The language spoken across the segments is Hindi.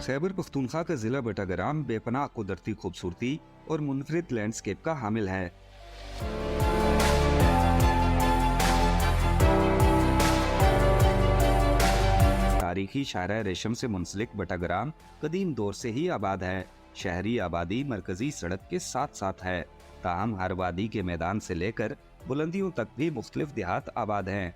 खैबर पख्तूनख्वा का जिला बटाग्राम बेपनाह कुदरती खूबसूरती और मुनफरिद लैंडस्केप का हामिल है। तारीखी शाहरा रेशम से मुंसलिक बटाग्राम कदीम दौर से ही आबाद है। शहरी आबादी मरकजी सड़क के साथ साथ है, ताहम हर वादी के मैदान से लेकर बुलंदियों तक भी मुख्तलिफ देहात आबाद हैं।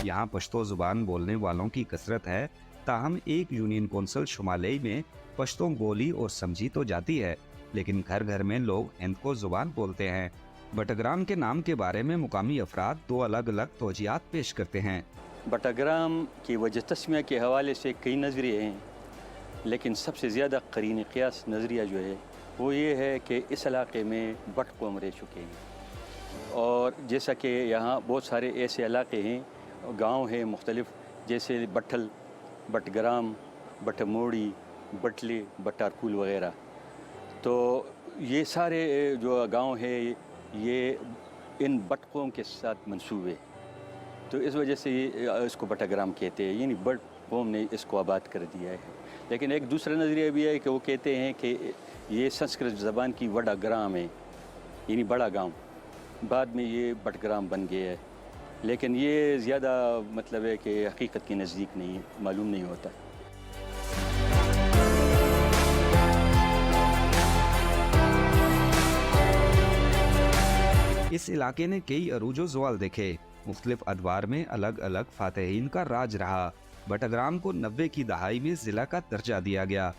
यहाँ पश्तो जुबान बोलने वालों की कसरत है, ताहम एक यूनियन कौंसिल शुमाली में पश्तो बोली और समझी तो जाती है, लेकिन घर घर में लोग हिंद को जुबान बोलते हैं। बटाग्राम के नाम के बारे में मुकामी अफराद दो अलग अलग तौजियात पेश करते हैं। बटाग्राम की वजह तस्मिया के हवाले से कई नज़रिए हैं, लेकिन सबसे ज़्यादा करीन क़ियास नज़रिया जो है वो ये है कि इस इलाके में बट कौम रह चुके हैं। और जैसा कि यहाँ बहुत सारे ऐसे इलाके हैं, गांव हैं मुख्तलिफ, जैसे बट्ठल, बटग्राम, बटमोड़ी, बटले, बटारकुल वग़ैरह। तो ये सारे जो गांव है ये इन बट कौम के साथ मंसूब है, तो इस वजह से इसको बटाग्राम कहते हैं, यानी बट कौम ने इसको आबाद कर दिया है। लेकिन एक दूसरा नज़रिया भी है कि वो कहते हैं कि ये संस्कृत ज़बान की वड़ा ग्राम है, यानी बड़ा गांव, बाद में ये बटग्राम बन गया है। लेकिन ये ज़्यादा मतलब है कि हकीकत के नज़दीक नहीं, मालूम नहीं होता। इस इलाके ने कई अरूजो ज़वाल देखे, मुख्तलिफ अदवार में अलग अलग फातहीन का राज रहा। बटाग्राम को 90 की दहाई में ज़िला का दर्जा दिया गया।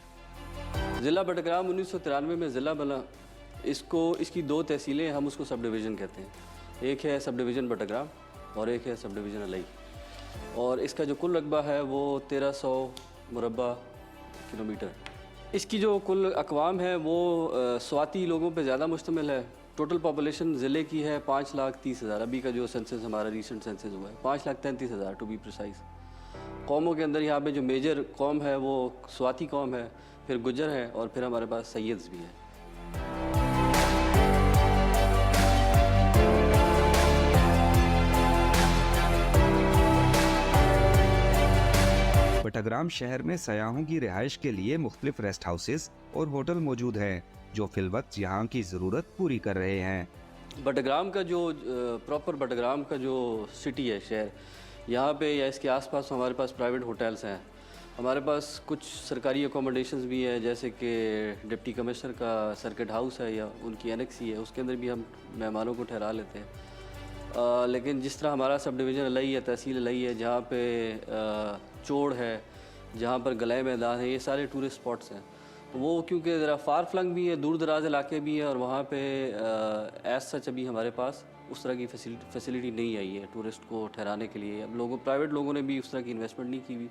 ज़िला बटाग्राम 1993 में ज़िला बना। इसकी दो तहसीलें, हम उसको सब डिवीज़न कहते हैं। एक है सब डिवीज़न बटाग्राम और एक है सब डिवीज़न अलई। और इसका जो कुल रकबा है वो 1300 मुरबा किलोमीटर। इसकी जो कुल अकवाम है वो स्वाती लोगों पे ज़्यादा मुश्तमिल है। टोटल पॉपुलेशन ज़िले की है 5,30,000। अभी का जो सेंसस हमारा रीसेंट सेंसस हुआ है 5,33,000 टू बी प्रिसाइज। कौमों के अंदर यहाँ पे जो मेजर कौम है वो स्वाती कौम है, फिर गुज्जर है और फिर हमारे पास सैयद्स भी हैं। बटाग्राम शहर में सयाहों की रिहाइश के लिए मुख्तलिफ रेस्ट हाउसेस और होटल मौजूद हैं, जो फिलवक्त यहाँ की ज़रूरत पूरी कर रहे हैं। बटाग्राम का जो प्रॉपर बटाग्राम का जो सिटी है, शहर, यहाँ पे या इसके आसपास हमारे पास प्राइवेट होटल्स हैं। हमारे पास कुछ सरकारी अकोमोडेशंस भी है, जैसे कि डिप्टी कमिश्नर का सर्किट हाउस है या उनकी एनेक्सी है, उसके अंदर भी हम मेहमानों को ठहरा लेते हैं। लेकिन जिस तरह हमारा सब डिवीज़न अलई है, तहसील अलई है, जहाँ पे चोड़ है, जहाँ पर गले मैदान है, ये सारे टूरिस्ट स्पॉट्स हैं। तो वो क्योंकि ज़रा फार फ्लंग भी है, दूर दराज इलाके भी है, और वहाँ पे एज सच अभी हमारे पास उस तरह की फैसिलिटी नहीं आई है टूरिस्ट को ठहराने के लिए। अब प्राइवेट लोगों ने भी उस तरह की इन्वेस्टमेंट नहीं की हुई।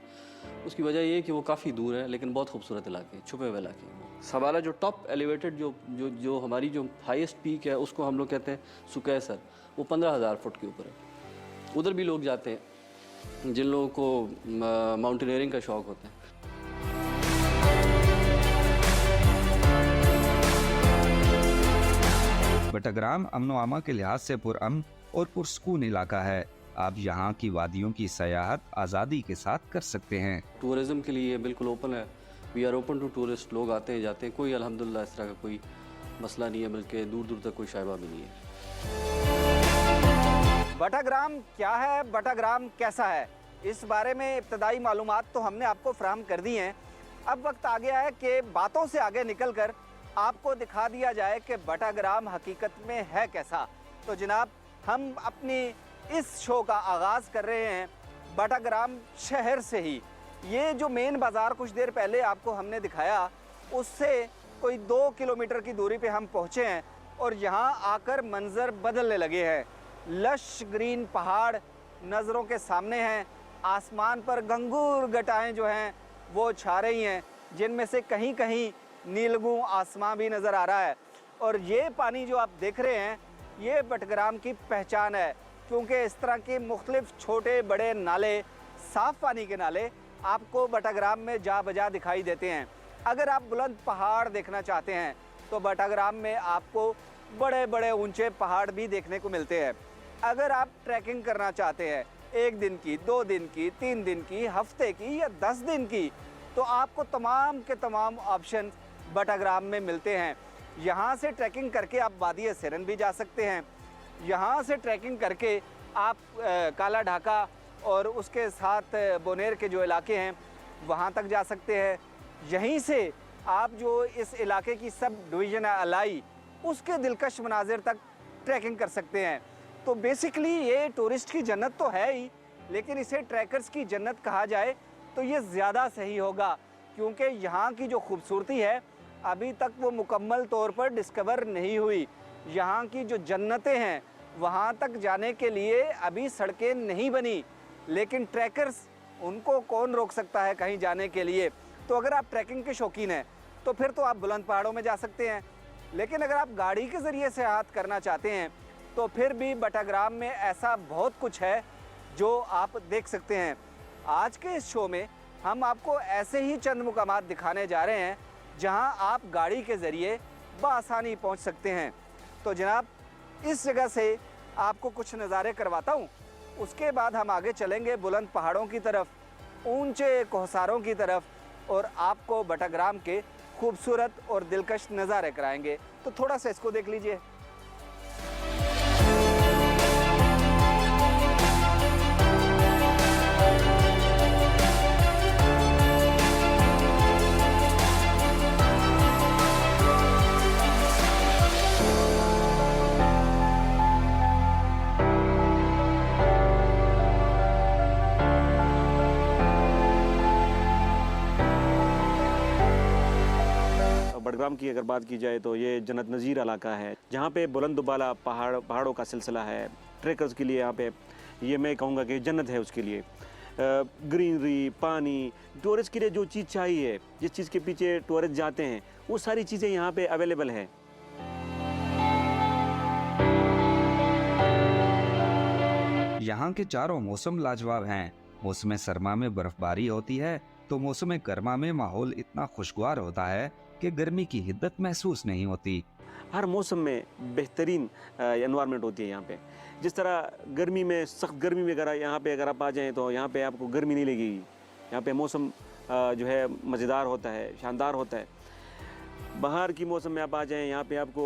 उसकी वजह ये है कि वो काफ़ी दूर है, लेकिन बहुत खूबसूरत इलाके, छुपे हुए इलाके। हमारा जो टॉप एलिवेटेड जो हमारी जो हाईएस्ट पीक है उसको हम लोग कहते हैं सुकैसर, वो 15,000 फुट के ऊपर है। उधर भी लोग जाते हैं जिन लोगों को माउंटेनियरिंग का शौक़ होता है। बटाग्राम अमनो आमा के लिहाज से पुरअमन और पुरसकून इलाका है। आप यहाँ की वादियों की सयाहत आज़ादी के साथ कर सकते हैं। टूरिज़म के लिए बिल्कुल ओपन है। We are open to tourist. लोग आते हैं जाते हैं, कोई अल्हम्दुलिल्लाह इस तरह का कोई मसला नहीं है, बल्कि दूर दूर तक कोई शायबा भी नहीं है। बटाग्राम क्या है, बटाग्राम कैसा है, इस बारे में इब्तदाई मालूमात तो हमने आपको फराहम कर दी हैं। अब वक्त आ गया है कि बातों से आगे निकल कर आपको दिखा दिया जाए कि बटाग्राम हकीकत में है कैसा। तो जनाब, हम अपनी इस शो का आगाज़ कर रहे हैं बटाग्राम शहर से ही। ये जो मेन बाज़ार कुछ देर पहले आपको हमने दिखाया, उससे कोई 2 किलोमीटर की दूरी पे हम पहुँचे हैं और यहाँ आकर मंज़र बदलने लगे हैं। लश ग्रीन पहाड़ नज़रों के सामने हैं। आसमान पर गंगूर घटाएँ जो हैं वो छा रही हैं, जिनमें से कहीं कहीं नीलगू आसमां भी नज़र आ रहा है। और ये पानी जो आप देख रहे हैं, ये बटाग्राम की पहचान है, क्योंकि इस तरह के मुख्तलिफ छोटे बड़े नाले, साफ़ पानी के नाले आपको बटाग्राम में जा बजा दिखाई देते हैं। अगर आप बुलंद पहाड़ देखना चाहते हैं तो बटाग्राम में आपको बड़े बड़े ऊंचे पहाड़ भी देखने को मिलते हैं। अगर आप ट्रैकिंग करना चाहते हैं 1 दिन की, 2 दिन की, 3 दिन की, हफ्ते की या 10 दिन की, तो आपको तमाम के तमाम ऑप्शन बटाग्राम में मिलते हैं। यहाँ से ट्रैकिंग करके आप वादी सिरन भी जा सकते हैं। यहाँ से ट्रैकिंग करके आप काला ढाका और उसके साथ बोनेर के जो इलाके हैं वहाँ तक जा सकते हैं। यहीं से आप जो इस इलाके की सब डिवीज़न है अलाई, उसके दिलकश मनाजिर तक ट्रैकिंग कर सकते हैं। तो बेसिकली ये टूरिस्ट की जन्नत तो है ही, लेकिन इसे ट्रैकर्स की जन्नत कहा जाए तो ये ज़्यादा सही होगा, क्योंकि यहाँ की जो खूबसूरती है अभी तक वो मुकम्मल तौर पर डिस्कवर नहीं हुई। यहाँ की जो जन्नतें हैं वहाँ तक जाने के लिए अभी सड़कें नहीं बनी, लेकिन ट्रैकर्स, उनको कौन रोक सकता है कहीं जाने के लिए। तो अगर आप ट्रैकिंग के शौकीन हैं तो फिर तो आप बुलंद पहाड़ों में जा सकते हैं, लेकिन अगर आप गाड़ी के ज़रिए से हाथ करना चाहते हैं तो फिर भी बटाग्राम में ऐसा बहुत कुछ है जो आप देख सकते हैं। आज के इस शो में हम आपको ऐसे ही चंद मुकामात दिखाने जा रहे हैं जहां आप गाड़ी के ज़रिए बआसानी पहुंच सकते हैं। तो जनाब, इस जगह से आपको कुछ नज़ारे करवाता हूं, उसके बाद हम आगे चलेंगे बुलंद पहाड़ों की तरफ, ऊंचे कोहसारों की तरफ, और आपको बटाग्राम के खूबसूरत और दिलकश नज़ारे कराएंगे। तो थोड़ा सा इसको देख लीजिए। बडग्राम की अगर बात की जाए तो ये जन्नत नज़ीर इलाका है, जहाँ पे बुलंद दुबाला पहाड़ों का सिलसिला है। ट्रेकर्स के लिए यहाँ पे ये मैं कहूँगा कि जन्नत है उसके लिए। ग्रीनरी, पानी, टूरिस्ट के लिए जो चीज़ चाहिए, जिस चीज़ के पीछे टूरिस्ट जाते हैं, वो सारी चीज़ें यहाँ पे अवेलेबल है। यहाँ के चारों मौसम लाजवाब हैं। मौसम सरमा में बर्फबारी होती है तो मौसम गर्मा में माहौल इतना खुशगवार होता है कि गर्मी की हिद्दत महसूस नहीं होती। हर मौसम में बेहतरीन एनवायरनमेंट होती है यहाँ पे। जिस तरह गर्मी में, सख्त गर्मी में अगर आप आ जाएँ तो यहाँ पे आपको गर्मी नहीं लगेगी। यहाँ पे मौसम जो है मज़ेदार होता है, शानदार होता है। बाहर की मौसम में आप आ जाएँ, यहाँ पे आपको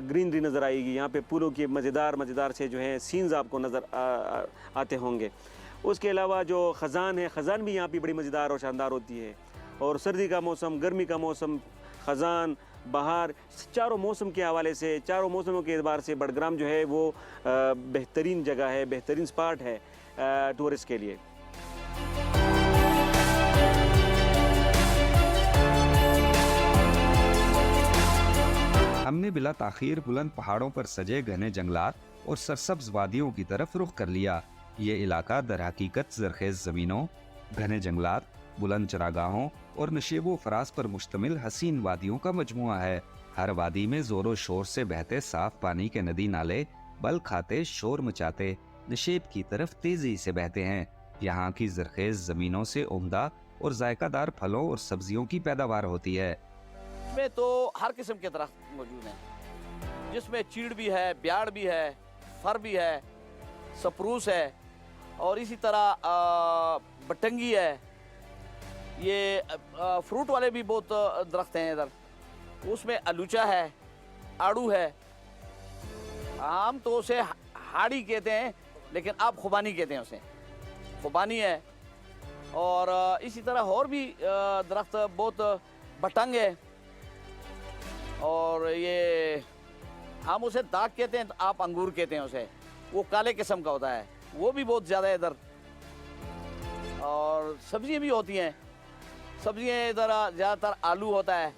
ग्रीनरी नज़र आएगी। यहाँ पे फूलों के मज़ेदार से जो है सीन्स आपको नज़र आते होंगे। उसके अलावा जो ख़ज़ान है, ख़ज़ान भी यहाँ पे बड़ी मज़ेदार और शानदार होती है। और सर्दी का मौसम, गर्मी का मौसम, ख़ज़ान, बहार, चारों मौसम के हवाले से, चारों मौसमों के एतबार से बडग्राम जो है वो बेहतरीन जगह है, बेहतरीन स्पॉट है टूरिस्ट के लिए। हमने बिला ताखीर बुलंद पहाड़ों पर सजे घने जंगलात और सरसब्ज वादियों की तरफ रुख कर लिया। ये इलाका दर हकीकत ज़रखेज़ ज़मीनों, घने जंगलात, बुलंद चरागाहों और नशेबो फराज पर मुश्तमिल हसीन वादियों का मजमुआ है। हर वादी में ज़ोरों शोर से बहते साफ पानी के नदी नाले बल खाते, शोर मचाते नशेब की तरफ तेजी से बहते हैं। यहाँ की ज़रखेज़ ज़मीनों से उम्दा और जायकादार फलों और सब्जियों की पैदावार होती है। इसमें तो हर किस्म के दरख्त मौजूद हैं, जिसमें चीड़ भी है, ब्याड़ भी है, फर भी है, सप्रूस है, और इसी तरह बटंगी है। ये फ्रूट वाले भी बहुत दरख्त हैं इधर। उसमें अलूचा है, आड़ू है, आम तो उसे हाड़ी कहते हैं, लेकिन आप खुबानी कहते हैं उसे, खुबानी है। और इसी तरह और भी दरख्त बहुत, बटंग है, और ये हम उसे दाग कहते हैं, आप अंगूर कहते हैं उसे, वो काले किस्म का होता है, वो भी बहुत ज़्यादा है इधर। और सब्जियां भी होती हैं, सब्जियां इधर ज़्यादातर आलू होता है।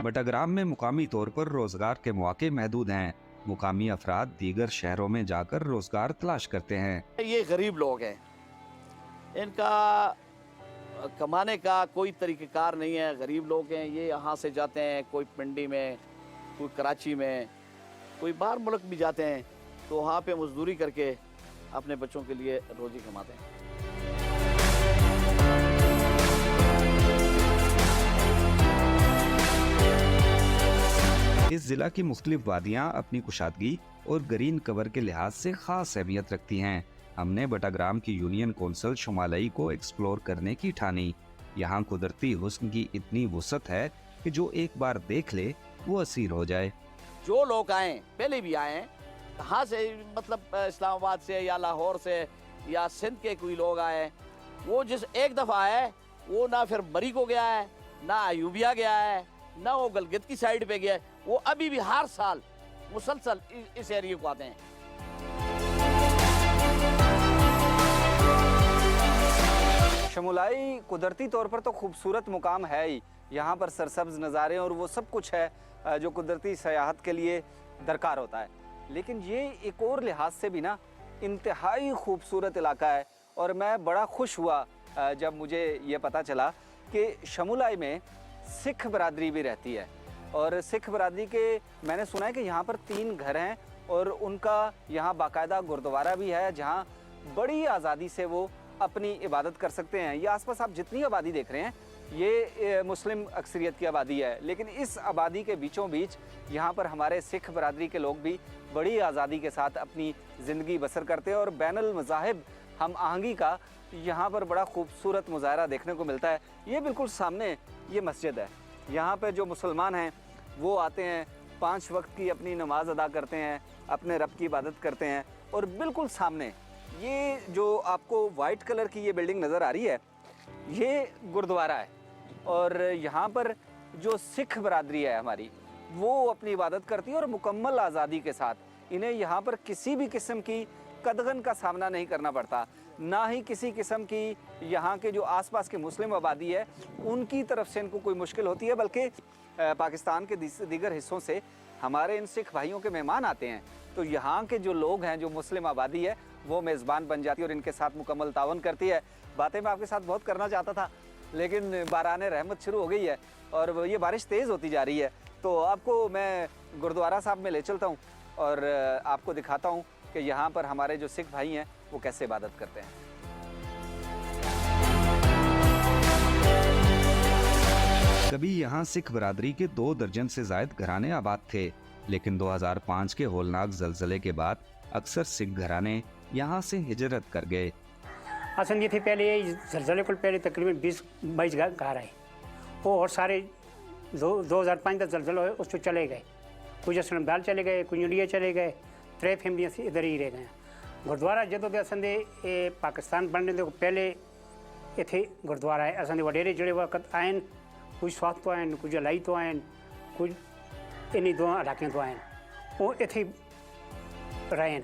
बटाग्राम में मुकामी तौर पर रोजगार के मौके महदूद हैं। मुकामी अफराद दीगर शहरों में जाकर रोजगार तलाश करते हैं। ये गरीब लोग हैं, इनका कमाने का कोई तरीक़ेकार नहीं है। गरीब लोग हैं, ये यहाँ से जाते हैं, कोई पिंडी में, कोई कराची में, कोई बाहर मुल्क भी जाते हैं, तो वहाँ पे मजदूरी करके अपने बच्चों के लिए रोज़ी कमाते हैं। इस जिला की मुख्तलिफ वादियाँ अपनी कुशादगी और ग्रीन कवर के लिहाज से खास अहमियत रखती हैं। हमने बटाग्राम की यूनियन कौंसिल शुमालई को एक्सप्लोर करने की ठानी। यहाँ कुदरती हुस्न की इतनी वुसअत है कि जो एक बार देख ले वो असीर हो जाए। जो लोग आए, पहले भी आए, कहाँ से, मतलब इस्लामाबाद से या लाहौर से या सिंध के कोई लोग आए, वो जिस एक दफ़ा आए वो ना फिर मरी को गया है, ना अयूबिया गया है, ना वो गलगित की साइड पे गया है, वो अभी भी हर साल मुसलसल इस एरिया को आते हैं। शमुलाई कुदरती तौर पर तो खूबसूरत मुकाम है ही, यहाँ पर सरसब्ज नज़ारे और वो सब कुछ है जो कुदरती सयाहत के लिए दरकार होता है। लेकिन ये एक और लिहाज से भी ना इंतहाई खूबसूरत इलाका है और मैं बड़ा खुश हुआ जब मुझे ये पता चला कि शमुलाई में सिख बरादरी भी रहती है। और सिख बरादरी के मैंने सुना है कि यहाँ पर 3 घर हैं और उनका यहाँ बाकायदा गुरुद्वारा भी है जहाँ बड़ी आज़ादी से वो अपनी इबादत कर सकते हैं। ये आसपास आप जितनी आबादी देख रहे हैं ये मुस्लिम अक्सरियत की आबादी है, लेकिन इस आबादी के बीचों बीच यहाँ पर हमारे सिख बरादरी के लोग भी बड़ी आज़ादी के साथ अपनी ज़िंदगी बसर करते हैं और बैनुल मज़ाहिब हम आहंगी का यहाँ पर बड़ा खूबसूरत मुजाहरा देखने को मिलता है। ये बिल्कुल सामने ये मस्जिद है, यहाँ पर जो मुसलमान हैं वो आते हैं, 5 वक्त की अपनी नमाज अदा करते हैं, अपने रब की इबादत करते हैं। और बिल्कुल सामने ये जो आपको वाइट कलर की ये बिल्डिंग नज़र आ रही है ये गुरुद्वारा है और यहाँ पर जो सिख बरादरी है हमारी वो अपनी इबादत करती है और मुकम्मल आज़ादी के साथ इन्हें यहाँ पर किसी भी किस्म की कदगन का सामना नहीं करना पड़ता, ना ही किसी किस्म की यहाँ के जो आसपास की मुस्लिम आबादी है उनकी तरफ से इनको कोई मुश्किल होती है। बल्कि पाकिस्तान के दीगर हिस्सों से हमारे इन सिख भाइयों के मेहमान आते हैं तो यहाँ के जो लोग हैं, जो मुस्लिम आबादी है, वो मेज़बान बन जाती है और इनके साथ मुकम्मल तावन करती है। बातें मैं आपके साथ बहुत करना चाहता था लेकिन बाराने रहमत शुरू हो गई है और ये बारिश तेज़ होती जा रही है, तो आपको मैं गुरुद्वारा साहब में ले चलता हूँ और आपको दिखाता हूँ कि यहाँ पर हमारे जो सिख भाई हैं वो कैसे इबादत करते हैं। कभी यहाँ सिख बरादरी के 2 दर्जन से जायद घराने आबाद थे, लेकिन 2005 के होलनाक जलजले के बाद अक्सर सिख घराने यहाँ से हिजरत कर गए। असन ये थे पहले जलजले को पहले तकरीबन 20-22 घर आए वो और सारे 2005 का जलजला है उसको चले गए, कुछ असलमदाल चले गए, कुछ इंडिया चले गए, 3 फैमिलियाँ से इधर ही रह गए। गुरुद्वारा जो भी असन दे पाकिस्तान बनने दे पहले इतने गुरुद्वारा है असन वडेरे जड़े वक्त आयन, कुछ स्वास्थ्य तो आयन, कुछ अलाई तो आयन, कुछ इन्हीं 2 इलाके तो आयन, वो इतने रहें।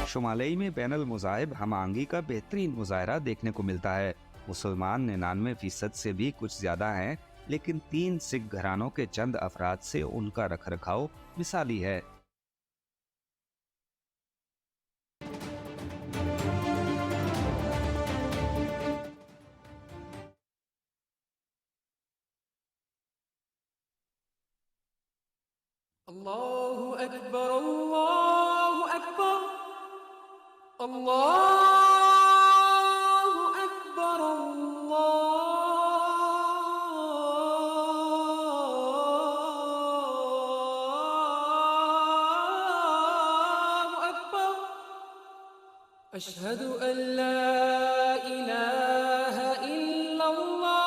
शुमालई में बैनुल मज़ाहिब हम आहंगी का बेहतरीन मुजाहरा देखने को मिलता है। मुसलमान 99% से भी कुछ ज़्यादा हैं, लेकिन 3 सिख घरानों के चंद अफराद से उनका रखरखाव मिसाली है। अल्लाहु अकबर, अल्लाहु अकबर, अल्लाहु अकबर, अल्लाहु अकबर, अशहदु अल्ला इलाहा इल्लल्लाह,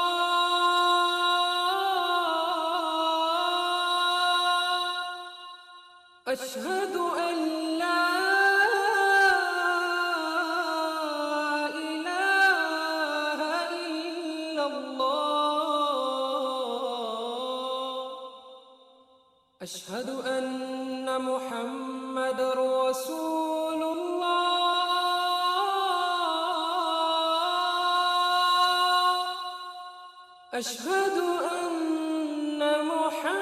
अशहदु अल्ला इलाहा इल्लल्लाह, अशहदु अन्ना मुहम्मदर रसूलुल्लाह, अशहदु अन्ना मुहम्मदर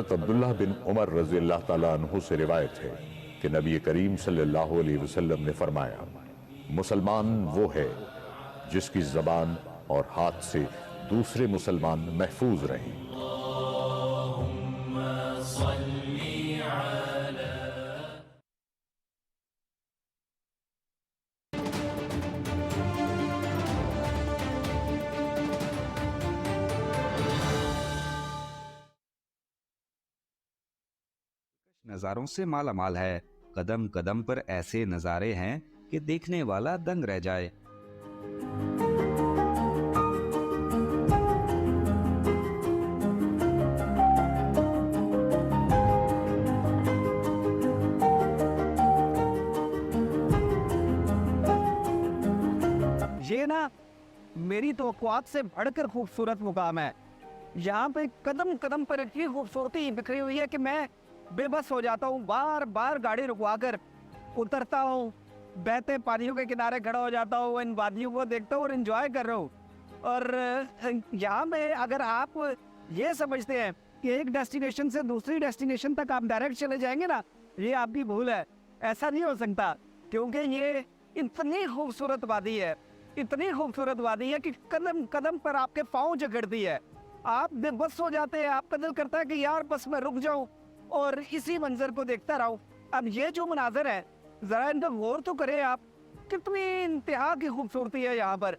हज़रत अब्दुल्लाह बिन उमर रज़ियल्लाहु ताला अन्हु से रिवायत है कि नबी करीम सल्लल्लाहु अलैहि वसल्लम ने फरमाया, मुसलमान वो है जिसकी ज़बान और हाथ से दूसरे मुसलमान महफूज रहें। नज़ारों से माला माल है। कदम कदम पर ऐसे नज़ारे हैं कि देखने वाला दंग रह जाए। ये ना मेरी तवक्कुआत से बढ़कर खूबसूरत मुकाम है। यहाँ पे कदम कदम पर इतनी खूबसूरती बिखरी हुई है कि मैं बेबस हो जाता हूँ। बार बार गाड़ी रुकवा कर उतरता हूँ, बहते पानियों के किनारे खड़ा हो जाता हूँ, इन वादियों को देखता हूँ और एंजॉय कर रहा हूँ। और यहाँ पे अगर आप ये समझते हैं कि एक डेस्टिनेशन से दूसरी डेस्टिनेशन तक आप डायरेक्ट चले जाएंगे ना, ये आपकी भूल है। ऐसा नहीं हो सकता, क्योंकि ये इतनी खूबसूरत वादी है, इतनी खूबसूरत वादी है कि कदम कदम पर आपके पाँव जकड़ती है। आप बेबस हो जाते हैं, आपका दिल करता है कि यार बस मैं रुक जाऊं और इसी मंजर को देखता रहूं। अब ये जो मनाजर है, ज़रा इन पर गौर तो करें आप, कितनी इंतहा की खूबसूरती है यहाँ पर।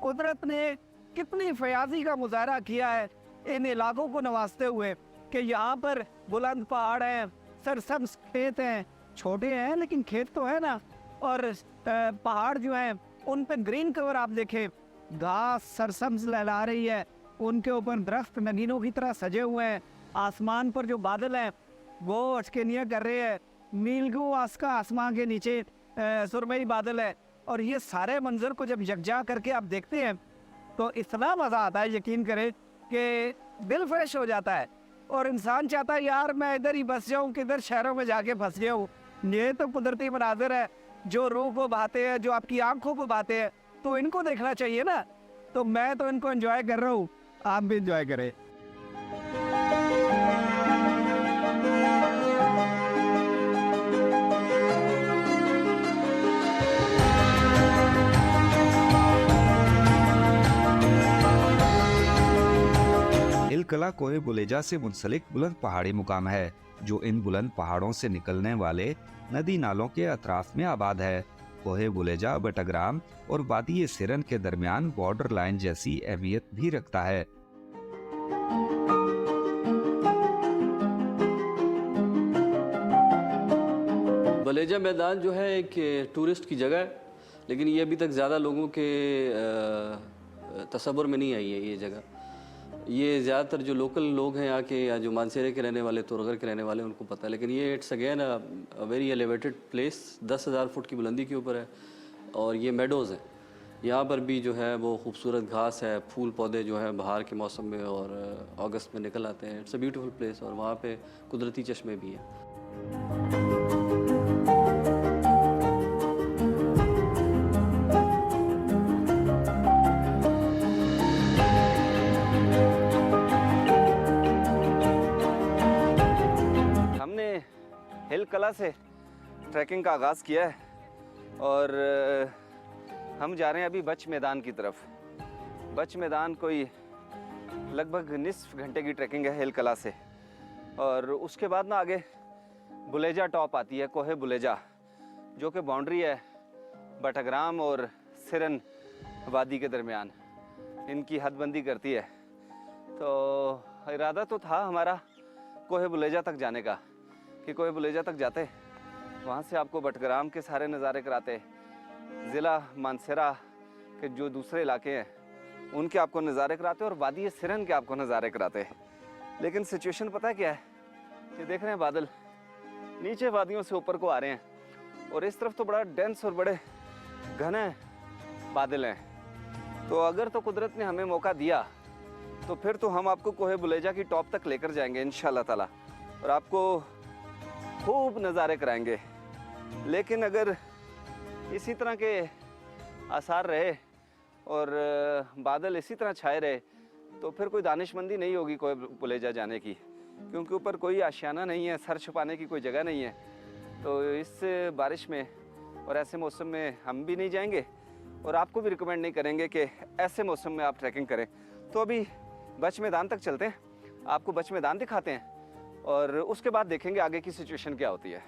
कुदरत ने कितनी फयाजी का मुजाहरा किया है इन इलाकों को नवाजते हुए कि यहाँ पर बुलंद पहाड़ हैं, सरसब्ज खेत हैं, छोटे हैं लेकिन खेत तो है ना, और पहाड़ जो हैं उन पर ग्रीन कवर आप देखें, घास सरसब्ज लहरा रही है, उनके ऊपर दरख्त नगीनों की तरह सजे हुए हैं। आसमान पर जो बादल हैं वो अचकनियाँ कर रहे हैं, नीलगू आसका आसमान के नीचे सुरमई बादल है। और ये सारे मंजर को जब यकजा करके आप देखते हैं तो इतना मज़ा आता है, यकीन करें कि दिल फ्रेश हो जाता है और इंसान चाहता है यार मैं इधर ही बस जाऊँ, किधर शहरों में जाके फंस जाऊँ। ये तो कुदरती मनाजिर है जो रूह को बहाते हैं, जो आपकी आंखों को बहाते हैं, तो इनको देखना चाहिए ना। तो मैं तो इनको एंजॉय कर रहा हूँ, आप भी एंजॉय करें। हिलकला कोहे बुलेजा से मुंसलिक बुलंद पहाड़ी मुकाम है जो इन बुलंद पहाड़ों से निकलने वाले नदी नालों के अतराफ में आबाद है। कोहे बुलेजा बटग्राम और वादी सिरन के दरमियान बॉर्डर लाइन जैसी अहमियत भी रखता है। बलेजा मैदान जो है एक टूरिस्ट की जगह है, लेकिन ये अभी तक ज़्यादा लोगों के तसव्वुर में नहीं आई है ये जगह। ये ज़्यादातर जो लोकल लोग हैं यहाँ के, या जो मानसेरे के रहने वाले, तुरगर के रहने वाले, उनको पता है। लेकिन ये it's again a very elevated place, 10,000 foot की बुलंदी के ऊपर है। और ये मेडोज़ हैं, यहाँ पर भी जो है वो खूबसूरत घास है, फूल पौधे जो हैं बहार के मौसम में और अगस्त में निकल आते हैं। इट्स अ ब्यूटीफुल प्लेस और वहाँ पे कुदरती चश्मे भी हैं। हिलकला से ट्रैकिंग का आगाज़ किया है और हम जा रहे हैं अभी बच मैदान की तरफ। बच मैदान कोई लगभग निस्फ घंटे की ट्रैकिंग है हिलकला से, और उसके बाद ना आगे बुलेजा टॉप आती है, कोहे बुलेजा, जो कि बाउंड्री है बटग्राम और सिरन वादी के दरमियान, इनकी हदबंदी करती है। तो इरादा तो था हमारा कोहे बुलेजा तक जाने का कि कोहे बुलेजा तक जाते, वहाँ से आपको बटग्राम के सारे नज़ारे कराते, ज़िला मानसेरा के जो दूसरे इलाके हैं उनके आपको नज़ारे कराते और वादी सिरन के आपको नज़ारे कराते। लेकिन सिचुएशन पता है क्या है, ये देख रहे हैं बादल नीचे वादियों से ऊपर को आ रहे हैं और इस तरफ तो बड़ा डेंस और बड़े घने बादल हैं। तो अगर तो कुदरत ने हमें मौका दिया तो फिर तो हम आपको कोहे बुलेजा की टॉप तक लेकर जाएंगे इंशाल्लाह ताला और आपको खूब नज़ारे कराएंगे। लेकिन अगर इसी तरह के आसार रहे और बादल इसी तरह छाए रहे तो फिर कोई दानिशमंदी नहीं होगी कोहे बुलेजा जाने की, क्योंकि ऊपर कोई आशियाना नहीं है, सर छुपाने की कोई जगह नहीं है। तो इस बारिश में और ऐसे मौसम में हम भी नहीं जाएंगे और आपको भी रिकमेंड नहीं करेंगे कि ऐसे मौसम में आप ट्रैकिंग करें। तो अभी बच मैदान तक चलते हैं, आपको बच मैदान दिखाते हैं और उसके बाद देखेंगे आगे की सिचुएशन क्या होती है।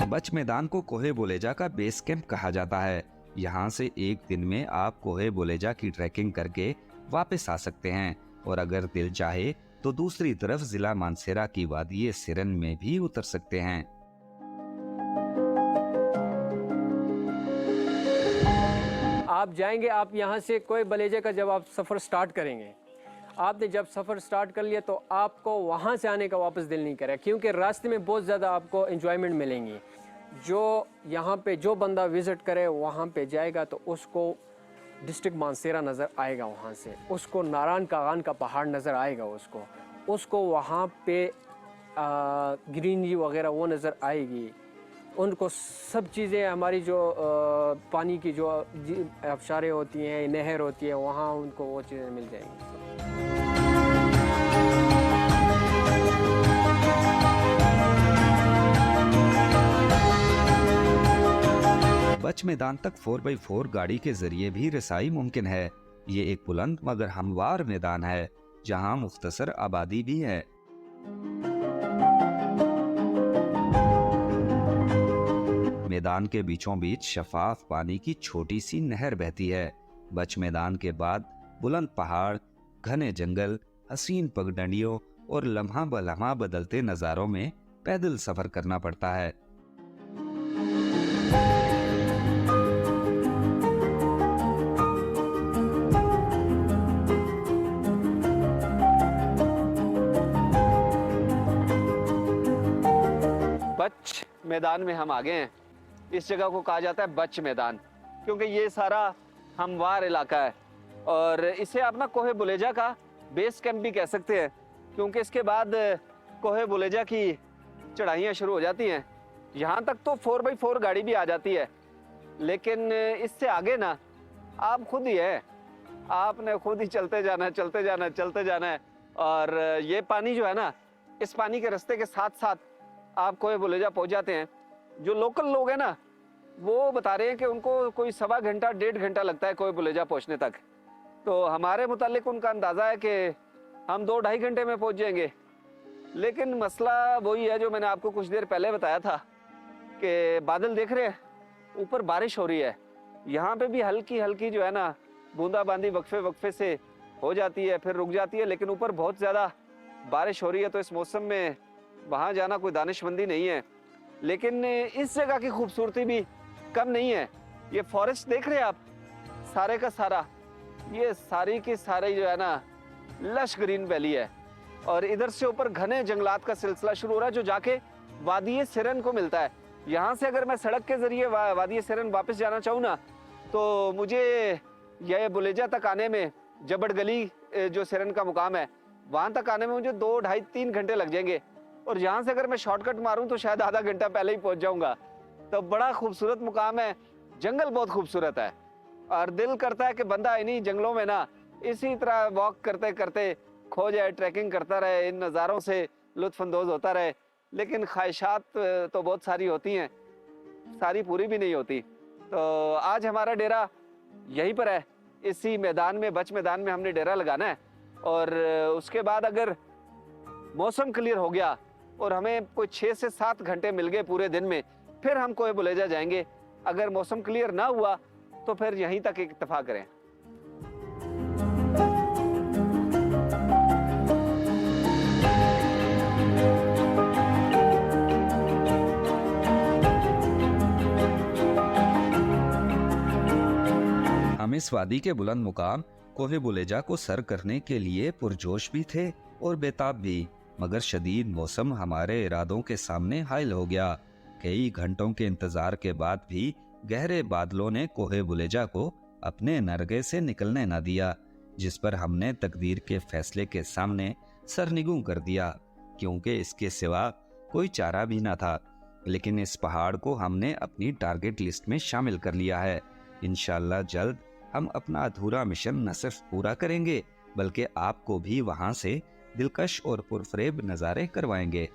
बच मैदान को कोहे बुलेजा का बेस कैंप कहा जाता है। यहाँ से एक दिन में आप कोहे बुलेजा की ट्रैकिंग करके वापस आ सकते हैं और अगर दिल चाहे तो दूसरी तरफ जिला मानसेरा की वादी सिरन में भी उतर सकते हैं। आप जाएंगे, आप यहाँ से कोहे बुलेजा का जब आप सफ़र स्टार्ट करेंगे, आपने जब सफ़र स्टार्ट कर लिया तो आपको वहाँ से आने का वापस दिल नहीं करेगा, क्योंकि रास्ते में बहुत ज़्यादा आपको एंजॉयमेंट मिलेंगी। जो यहाँ पे जो बंदा विज़िट करे वहाँ पे जाएगा तो उसको डिस्ट्रिक्ट मानसेरा नज़र आएगा, वहाँ से उसको नारायण कागान का पहाड़ नज़र आएगा, उसको वहाँ पे ग्रीनरी वगैरह वो नज़र आएगी। उनको सब चीज़ें हमारी जो पानी की जो आबशारें होती हैं, नहर होती है, वहाँ उनको वो चीज़ें मिल जाएंगी। बच मैदान तक 4x4 गाड़ी के जरिए भी रसाई मुमकिन है। ये एक बुलंद मगर हमवार मैदान है जहां मुख्तसर आबादी भी है। मैदान के बीचों बीच शफाफ पानी की छोटी सी नहर बहती है। बच मैदान के बाद बुलंद पहाड़, घने जंगल, हसीन पगडंडियों और लम्हा ब लम्हा बदलते नज़ारों में पैदल सफर करना पड़ता है। बच मैदान में हम आ गए हैं। इस जगह को कहा जाता है बच मैदान, क्योंकि ये सारा हमवार इलाका है और इसे आप ना कोहे बुलेजा का बेस कैंप भी कह सकते हैं, क्योंकि इसके बाद कोहे बुलेजा की चढ़ाइयाँ शुरू हो जाती हैं। यहाँ तक तो 4x4 गाड़ी भी आ जाती है, लेकिन इससे आगे ना आप खुद ही है, आपने खुद ही चलते जाना है, चलते जाना है, चलते जाना है। और ये पानी जो है ना, इस पानी के रास्ते के साथ साथ आप कोहे बुलेजा पहुँच जाते हैं। जो लोकल लोग हैं ना, वो बता रहे हैं कि उनको कोई 1.25 घंटा 1.5 घंटा लगता है कोहे बुलेजा पहुँचने तक। तो हमारे मुतालिक उनका अंदाज़ा है कि हम 2-2.5 घंटे में पहुँच जाएंगे। लेकिन मसला वही है जो मैंने आपको कुछ देर पहले बताया था कि बादल देख रहे हैं, ऊपर बारिश हो रही है। यहाँ पे भी हल्की हल्की जो है ना बूंदाबांदी वक्फे वक्फे से हो जाती है, फिर रुक जाती है, लेकिन ऊपर बहुत ज़्यादा बारिश हो रही है। तो इस मौसम में वहाँ जाना कोई दानिशमंदी नहीं है। लेकिन इस जगह की खूबसूरती भी कम नहीं है। ये फॉरेस्ट देख रहे हैं आप, सारे का सारा, ये सारी की सारी जो है ना लश ग्रीन वैली है और इधर से ऊपर घने जंगलात का सिलसिला शुरू हो रहा है जो जाके वादी सिरन को मिलता है। यहाँ से अगर मैं सड़क के जरिए वादी सिरन वापस जाना चाहूँ ना, तो मुझे यह बुलेजा तक आने में, जबड़ गली जो सिरन का मुकाम है, वहाँ तक आने में मुझे 2-2.5-3 घंटे लग जाएंगे। और यहाँ से अगर मैं शॉर्टकट मारूं तो शायद आधा घंटा पहले ही पहुँच जाऊँगा। तो बड़ा खूबसूरत मुकाम है, जंगल बहुत खूबसूरत है और दिल करता है कि बंदा इन्हीं जंगलों में ना इसी तरह वॉक करते करते खो जाए, ट्रैकिंग करता रहे, इन नज़ारों से लुत्फ़अंदोज़ होता रहे। लेकिन ख्वाहिशात तो बहुत सारी होती हैं, सारी पूरी भी नहीं होती। तो आज हमारा डेरा यहीं पर है, इसी मैदान में, बच मैदान में हमने डेरा लगाना है। और उसके बाद अगर मौसम क्लियर हो गया और हमें कोई 6 से 7 घंटे मिल गए पूरे दिन में, फिर हम कोहे बुलेजा जाएंगे। अगर मौसम क्लियर ना हुआ तो फिर यहीं तक इक्तफा करें। हम इस वादी के बुलंद मुकाम कोहे बुलेजा को सर करने के लिए पुरजोश भी थे और बेताब भी, मगर शदीद मौसम हमारे इरादों के सामने हायल हो गया। कई घंटों के इंतजार के बाद भी गहरे बादलों ने कोहे बुलेजा को अपने नरगे से निकलने न दिया, जिस पर हमने तकदीर के फैसले के सामने सरनिगू कर दिया, क्योंकि इसके सिवा कोई चारा भी न था। लेकिन इस पहाड़ को हमने अपनी टारगेट लिस्ट में शामिल कर लिया है। इंशाल्लाह जल्द हम अपना अधूरा मिशन न सिर्फ पूरा करेंगे बल्कि आपको भी वहां से दिलकश और पुरफरेब नज़ारे करवाएंगे।